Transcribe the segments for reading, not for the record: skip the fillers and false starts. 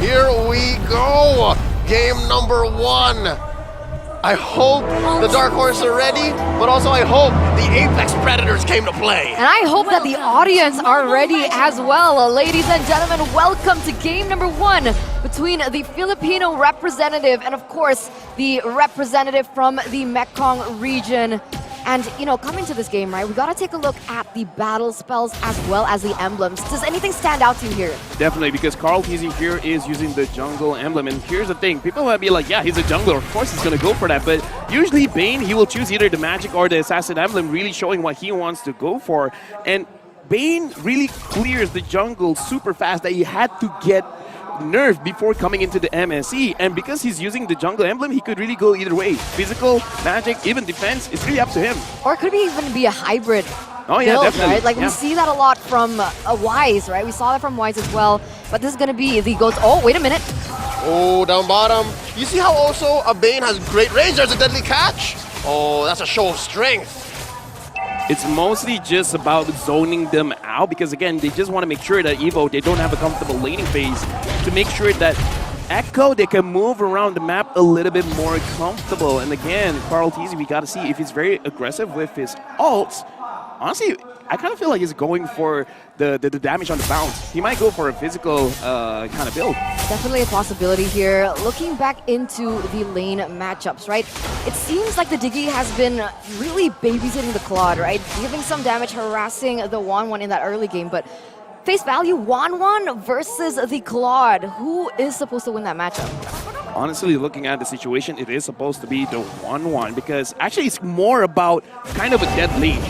Here we go. Game number 1. I hope the Dark Horse are ready, but also I hope the Apex Predators came to play. And I hope that the audience are ready as well. Ladies and gentlemen, welcome to game number 1 between the Filipino representative and, of course, the representative from the Mekong region. And, you know, coming to this game, right, we gotta take a look at the battle spells as well as the emblems. Does anything stand out to you here? Definitely, because Carl TZ here is using the jungle emblem. And here's the thing, people might be like, yeah, he's a jungler, of course he's gonna go for that. But usually Bane, he will choose either the magic or the assassin emblem, really showing what he wants to go for. And Bane really clears the jungle super fast that he had to get nerfed before coming into the MSC, and because he's using the jungle emblem, he could really go either way. Physical, magic, even defense, it's really up to him. Or it could even be a hybrid Oh yeah, build, definitely. right? Like we see that a lot from Wise, right? We saw that from Wise as well, but this is gonna be the go-to. Oh, wait a minute. Oh, down bottom. You see how also a Bane has great range? There's a deadly catch. Oh, that's a show of strength. It's mostly just about zoning them out because, again, they just want to make sure that EVO, they don't have a comfortable laning phase to make sure that Echo, they can move around the map a little bit more comfortable. And again, Carl TZ, we got to see if he's very aggressive with his ults. Honestly, I kind of feel like he's going for the damage on the bounce. He might go for a physical kind of build. Definitely a possibility here. Looking back into the lane matchups, right? It seems like the Diggy has been really babysitting the Claude, right? Giving some damage, harassing the 1-1 in that early game, but face value, 1-1 versus the Claude. Who is supposed to win that matchup? Honestly, looking at the situation, it is supposed to be the 1-1 because actually it's more about kind of a dead lane.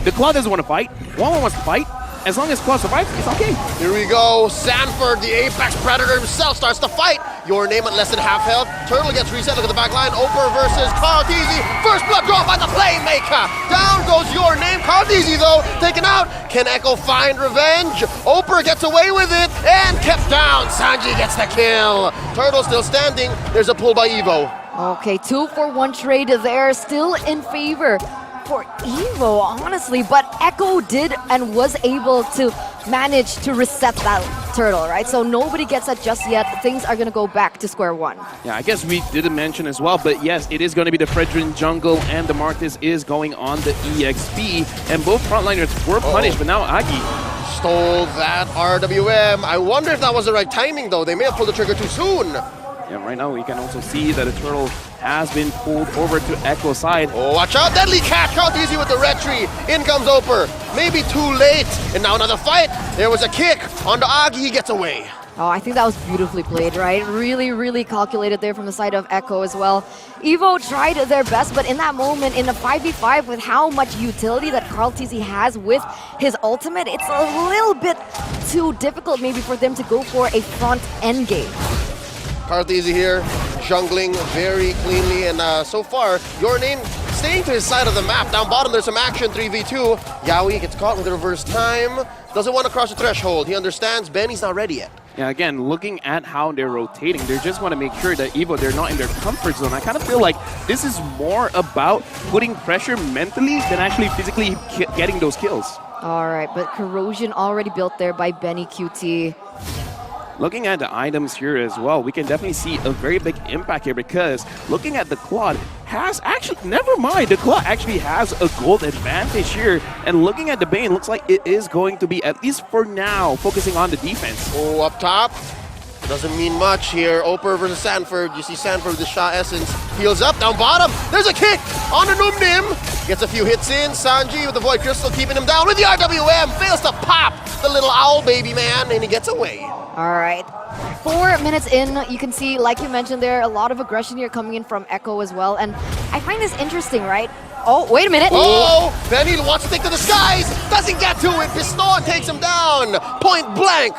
The Claude doesn't want to fight. 1-1 wants to fight. As long as Claude survives, it's okay. Here we go. Sanford, the Apex Predator himself, starts to fight. Your name at less than half health. Turtle gets reset. Look at the back line. Oper versus Carl TZ. First blood draw by the Playmaker. Down goes Your Name. Carl TZ, though, taken out. Can Echo find revenge? Oper gets away with it and kept down. Sanji gets the kill. Turtle still standing. There's a pull by EVO. Okay, 2-for-1 trade there, still in favor for EVO, honestly, but Echo did and was able to manage to reset that turtle, right? So nobody gets that just yet. Things are going to go back to square one. Yeah, I guess we didn't mention as well, but yes, it is going to be the Fredrin jungle and the Martis is going on the EXP, and both frontliners were punished, but now Agi stole that RWM. I wonder if that was the right timing, though. They may have pulled the trigger too soon. Yeah, right now we can also see that the turtle has been pulled over to Echo side. Oh, watch out! Deadly catch! Out easy with the red tree. In comes Oper. Maybe too late. And now another fight. There was a kick onto Agi. He gets away. Oh, I think that was beautifully played, right? Really, really calculated there from the side of Echo as well. EVO tried their best, but in that moment, in a 5v5 with how much utility that Carl TZ has with his ultimate, it's a little bit too difficult maybe for them to go for a front end game. Carl TZ here, jungling very cleanly, and so far, Your Name staying to his side of the map. Down bottom, there's some action, 3v2. Yaoi gets caught with the reverse time. Doesn't want to cross the threshold. He understands Benny's not ready yet. Yeah, again, looking at how they're rotating, they just want to make sure that EVO, they're not in their comfort zone. I kind of feel like this is more about putting pressure mentally than actually physically getting those kills. All right, but Corrosion already built there by Benny QT. Looking at the items here as well, we can definitely see a very big impact here because looking at the Claude has actually, never mind, the Claude actually has a gold advantage here. And looking at the Bane, looks like it is going to be, at least for now, focusing on the defense. Oh, up top. Doesn't mean much here. Oper versus Sanford. You see Sanford with the Shah Essence. Heals up, down bottom. There's a kick on the Numnim. Gets a few hits in. Sanji with the Void Crystal keeping him down with the RWM. Fails to pop the little owl baby man, and he gets away. All right. 4 minutes in, you can see, like you mentioned there, a lot of aggression here coming in from Echo as well. And I find this interesting, right? Oh, wait a minute. Oh, Benny wants to take to the skies. Doesn't get to it. Piston takes him down. Point blank.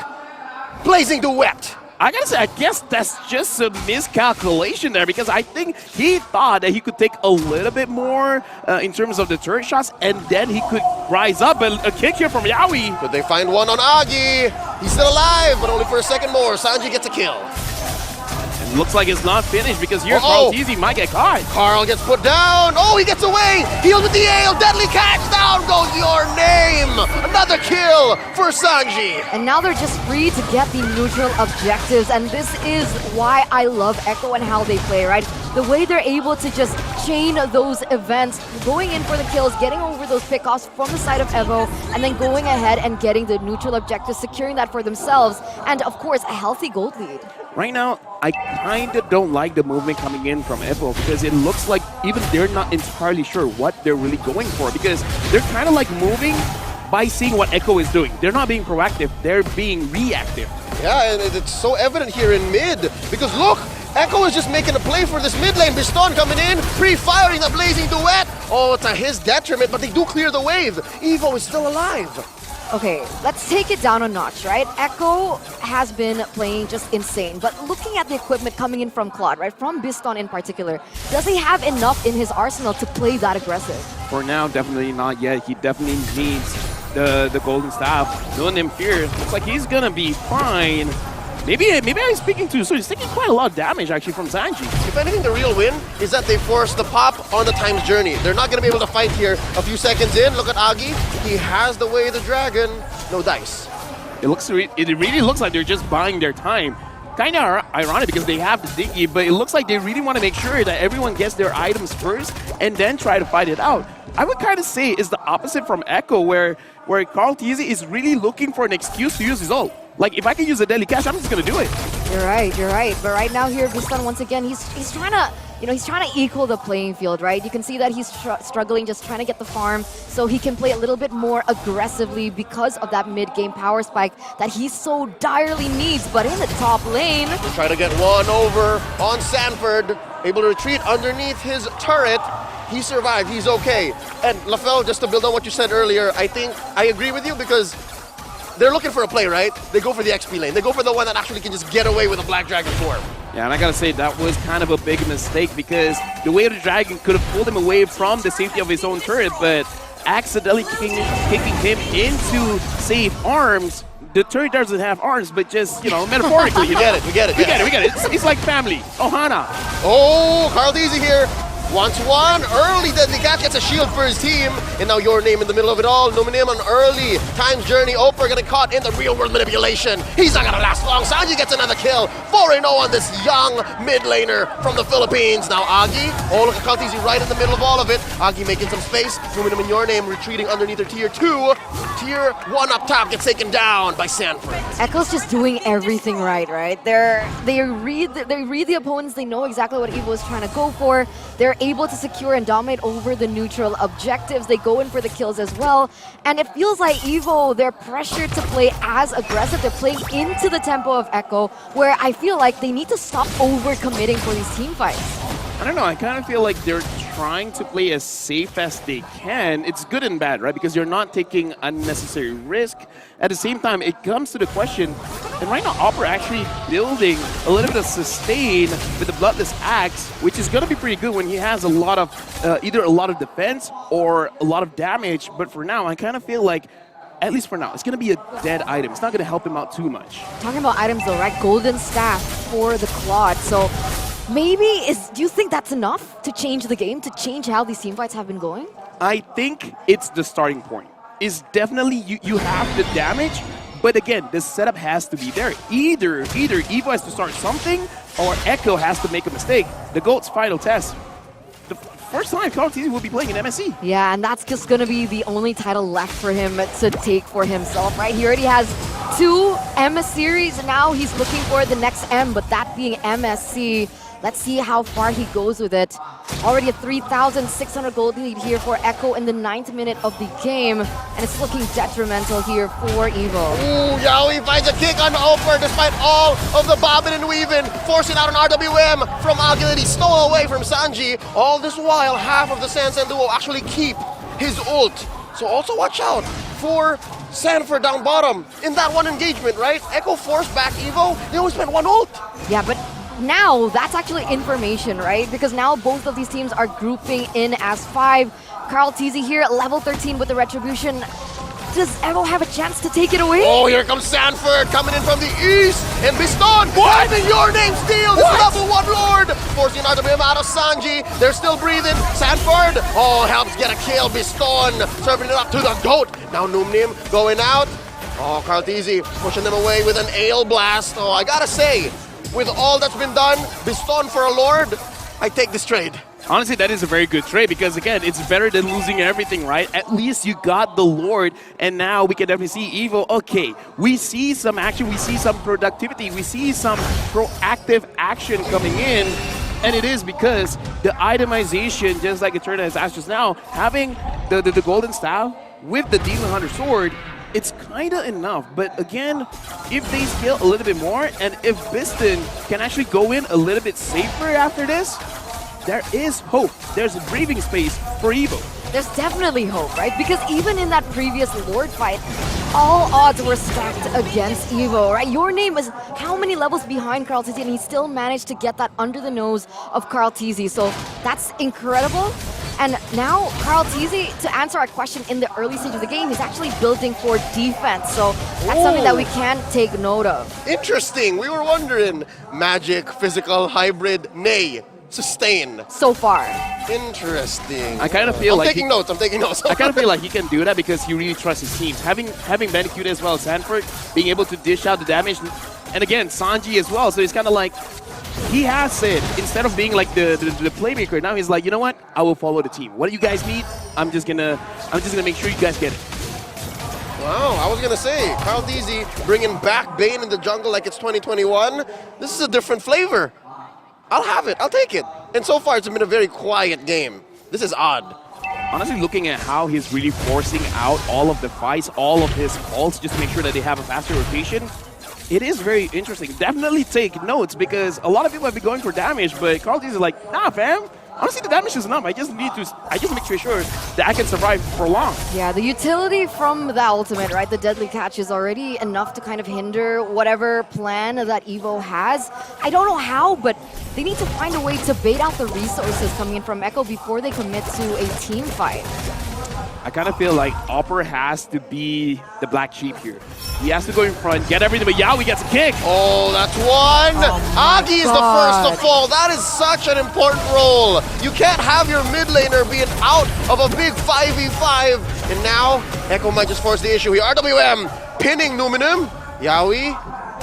Blazing Duet. I gotta say, I guess that's just a miscalculation there because I think he thought that he could take a little bit more in terms of the turret shots and then he could rise up. And a kick here from Yaoi. Could they find one on Agi? He's still alive, but only for a second more. Sanji gets a kill. And Looks like it's not finished because here Carl Teasy might get caught. Carl gets put down. Oh, he gets away. Healed with the ale. Deadly catch. Down goes your name. Another kill for Sanji. And now they're just free to get the neutral objectives, and this is why I love Echo and how they play, right? The way they're able to just chain those events, going in for the kills, getting over those pickoffs from the side of EVO, and then going ahead and getting the neutral objective, securing that for themselves, and of course, a healthy gold lead. Right now, I kind of don't like the movement coming in from EVO because it looks like even they're not entirely sure what they're really going for because they're kind of like moving by seeing what Echo is doing. They're not being proactive, they're being reactive. Yeah, and it's so evident here in mid because look, Echo is just making a play for this mid lane. Biston coming in, pre-firing the blazing duet. Oh, it's to his detriment, but they do clear the wave. EVO is still alive. Okay, let's take it down a notch, right? Echo has been playing just insane, but looking at the equipment coming in from Claude, right, from Biston in particular, does he have enough in his arsenal to play that aggressive? For now, definitely not yet. He definitely needs the golden staff. Doing him here, looks like he's gonna be fine. Maybe I'm speaking too soon. He's taking quite a lot of damage actually from Sanji. If anything, the real win is that they force the pop on the time's journey. They're not going to be able to fight here a few seconds in. Look at Agi. He has the way of the dragon. No dice. It really looks like they're just buying their time. Kind of ironic because they have the Diggy, but it looks like they really want to make sure that everyone gets their items first and then try to fight it out. I would kind of say it's the opposite from Echo, where Carl Teasy is really looking for an excuse to use his ult. Like, if I can use a deadly catch, I'm just gonna do it. You're right. But right now here, Biston, once again, he's trying to, he's trying to equal the playing field, right? You can see that he's struggling, just trying to get the farm so he can play a little bit more aggressively because of that mid-game power spike that he so direly needs. But in the top lane, they try to get one over on Sanford, able to retreat underneath his turret. He survived, he's okay. And LaFell, just to build on what you said earlier, I think I agree with you because they're looking for a play, right? They go for the XP lane. They go for the one that actually can just get away with a Black Dragon form. Yeah, and I gotta say, that was kind of a big mistake because the way of the Dragon could have pulled him away from the safety of his own turret, but accidentally kicking him into safe arms. The turret doesn't have arms, but just, metaphorically. We get it. It's like family. Ohana. Oh, Carl Deasy here. Wants one early. Deadly Catch gets a shield for his team. And now your name in the middle of it all. Nominate on early. Time's journey. Oper getting caught in the real world manipulation. He's not gonna last long. Sanji gets another kill. 4-0 on this young mid laner from the Philippines. Now Agi. Oh, look at Kantizi right in the middle of all of it. Agi making some space. Nominate in your name. Retreating underneath her tier 2. Tier 1 up top gets taken down by Sanford. Echo's just doing everything right? They read the opponents. They know exactly what EVO is trying to go for. They're able to secure and dominate over the neutral objectives. They go in for the kills as well. And it feels like EVO, they're pressured to play as aggressive. They're playing into the tempo of Echo, where I feel like they need to stop overcommitting for these team fights. I don't know, I kind of feel like they're trying to play as safe as they can. It's good and bad, right? Because you're not taking unnecessary risk. At the same time, it comes to the question, and right now Opera actually building a little bit of sustain with the Bloodless Axe, which is going to be pretty good when he has a lot of, either a lot of defense or a lot of damage. But for now, I kind of feel like, at least for now, it's going to be a dead item. It's not going to help him out too much. Talking about items though, right? Golden Staff for the Claude. So maybe, do you think that's enough to change the game, to change how these team fights have been going? I think it's the starting point. It's definitely, you have the damage, but again, the setup has to be there. Either EVO has to start something, or Echo has to make a mistake. The GOAT's final test. The first time Carl Teasy will be playing in MSC. Yeah, and that's just going to be the only title left for him to take for himself, right? He already has 2 MS series, now he's looking for the next M, but that being MSC. Let's see how far he goes with it. Already a 3,600 gold lead here for Echo in the 9th minute of the game, and it's looking detrimental here for EVO. Ooh, Yaoi finds a kick on Oper despite all of the bobbing and weaving, forcing out an RWM from Agility, stole away from Sanji. All this while, half of the Sansan duo actually keep his ult. So also watch out for Sanford down bottom in that one engagement, right? Echo forced back EVO, they only spent 1 ult. Yeah, but now that's actually information, right? Because now both of these teams are grouping in as 5. Carl Teasy here at level 13 with the Retribution. does EVO have a chance to take it away? Oh, here comes Sanford coming in from the east. And Biston finding your name steal. This level 1 Lord. Forcing RWM out of Sanji. They're still breathing. Sanford, oh, helps get a kill. Biston serving it up to the GOAT. Now Numnim going out. Oh, Karltizi pushing them away with an Ale Blast. Oh, I gotta say, with all that's been done, Biston for a Lord, I take this trade. Honestly, that is a very good trade because, again, it's better than losing everything, right? At least you got the Lord, and now we can definitely see EVO. Okay, we see some action, we see some productivity, we see some proactive action coming in, and it is because the itemization, just like Eterna has asked just now, having the Golden Staff with the Demon Hunter Sword, it's kind of enough. But again, if they scale a little bit more, and if Biston can actually go in a little bit safer after this, there is hope. There's a breathing space for EVO. There's definitely hope, right? Because even in that previous Lord fight, all odds were stacked against EVO, right? Your name is how many levels behind Karltizi, and he still managed to get that under the nose of Karltizi. So that's incredible. And now Karltizi, to answer our question in the early stage of the game, he's actually building for defense. So that's something that we can take note of. Interesting. We were wondering, magic, physical, hybrid, nay. Sustain. So far. Interesting. I kind of feel I'm like taking notes. I'm taking notes. I kind of feel like he can do that because he really trusts his teams. Having Bandicoot as well as Sanford, being able to dish out the damage, and again Sanji as well. So he's kind of like, he has it. Instead of being like the playmaker, now he's like, you know what? I will follow the team. What do you guys need? I'm just gonna make sure you guys get it. Wow, I was gonna say, Karltizi bringing back Bane in the jungle like it's 2021. This is a different flavor. I'll have it. I'll take it. And so far, it's been a very quiet game. This is odd. Honestly, looking at how he's really forcing out all of the fights, all of his ults, just to make sure that they have a faster rotation, it is very interesting. Definitely take notes because a lot of people have been going for damage, but Karltizi is like, nah, fam. Honestly, the damage is enough. I just make sure that I can survive for long. Yeah, the utility from the ultimate, right? The deadly catch is already enough to kind of hinder whatever plan that EVO has. I don't know how, but they need to find a way to bait out the resources coming in from Echo before they commit to a team fight. I kind of feel like Opera has to be the black sheep here. He has to go in front, get everything, but Yaoi gets a kick. Oh, that's one. Agi is the first to fall. That is such an important role. You can't have your mid laner being out of a big 5v5. And now, Echo might just force the issue here. RWM pinning Numinum. Yaoi.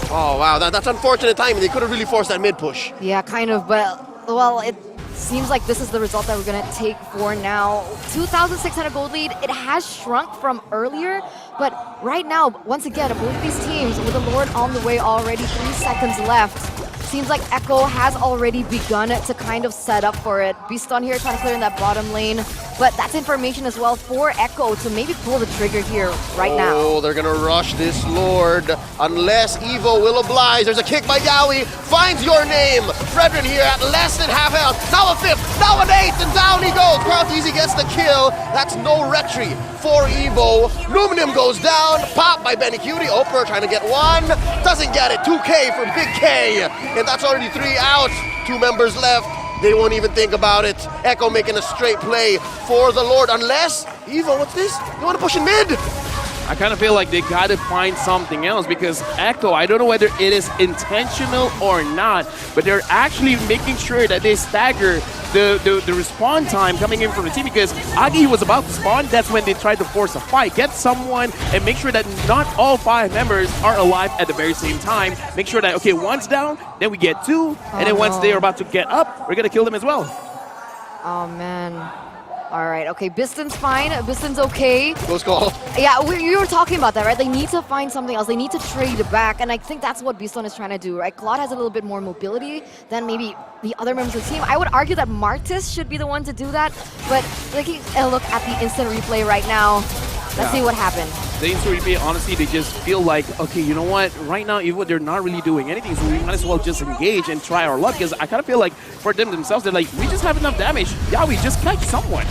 Oh, wow, that's unfortunate timing. They could have really forced that mid push. Yeah, kind of, but, well, it seems like this is the result that we're going to take for now. 2,600 gold lead. It has shrunk from earlier, but right now, once again, both of these teams with the Lord on the way already, 3 seconds left. Seems like Echo has already begun to kind of set up for it. Biston here trying to clear in that bottom lane, but that's information as well for Echo to maybe pull the trigger here right now. Oh, they're gonna rush this Lord unless EVO will oblige. There's a kick by Yaoi, finds your name. Fredrin here at less than half health. Now a 5th, now an 8th, and down he goes. Karltizi gets the kill. That's no retry for EVO. Numinum goes down, popped by Bandicoot. Oper trying to get one, doesn't get it. 2K for Big K. And that's already 3 out. 2 members left. They won't even think about it. Echo making a straight play for the Lord. Unless, EVO, what's this? You want to push in mid? I kind of feel like they got to find something else because Echo, I don't know whether it is intentional or not, but they're actually making sure that they stagger the respawn time coming in from the team because Agi was about to spawn. That's when they tried to force a fight. Get someone and make sure that not all 5 members are alive at the very same time. Make sure that, okay, one's down, then we get 2, and then once they're about to get up, we're going to kill them as well. Oh, man. All right, okay, Biston's fine. Biston's okay. Close call. Yeah, we were talking about that, right? They need to find something else. They need to trade back, and I think that's what Biston is trying to do, right? Claude has a little bit more mobility than maybe the other members of the team. I would argue that Martis should be the one to do that, but taking a look at the instant replay right now, let's see what happened. The instant replay, honestly, they just feel like, okay, you know what? Right now, even they're not really doing anything, so we might as well just engage and try our luck, because I kind of feel like for them themselves, they're like, we just have enough damage. Yeah, we just catch someone.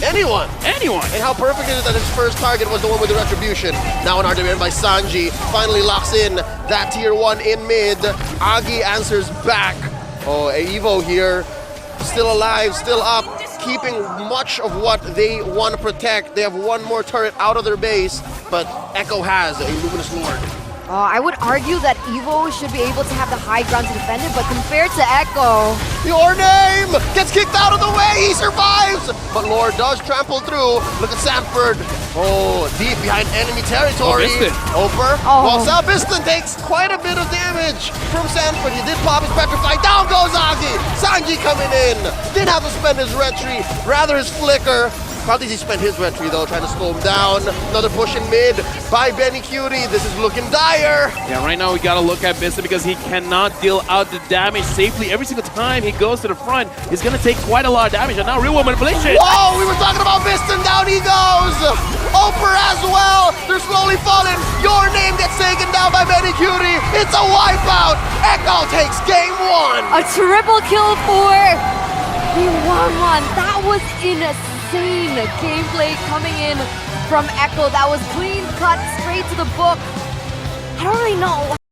Anyone. Anyone. And how perfect is it that his first target was the one with the retribution. Now an RWM by Sanji finally locks in that tier 1 in mid. Agi answers back. Oh, EVO here, still alive, still up. keeping much of what they want to protect. They have one more turret out of their base, but Echo has a Luminous Lord. I would argue that EVO should be able to have the high ground to defend it, but compared to Echo... Your name gets kicked out of the way, he survives! But Lord does trample through. Look at Sanford. Oh, deep behind enemy territory. Oper walks out. Biston takes quite a bit of damage from Sanford. He did pop his petrify. Down goes Agi. Sanji coming in. Didn't have to spend his retry, rather his flicker. Probably he spent his retry though, trying to slow him down. Another push in mid by Benny Cutie. This is looking dire. Yeah, right now we gotta look at Biston because he cannot deal out the damage safely. Every single time he goes to the front, he's gonna take quite a lot of damage. And now real manipulation. Whoa, we were talking about Biston. Down he goes. Oper as well. They're slowly falling. Your name gets taken down by Benny Cutie. It's a wipeout. Echo takes game 1. A triple kill for the 1-1. That was insane gameplay coming in from Echo. That was clean cut straight to the book. I don't really know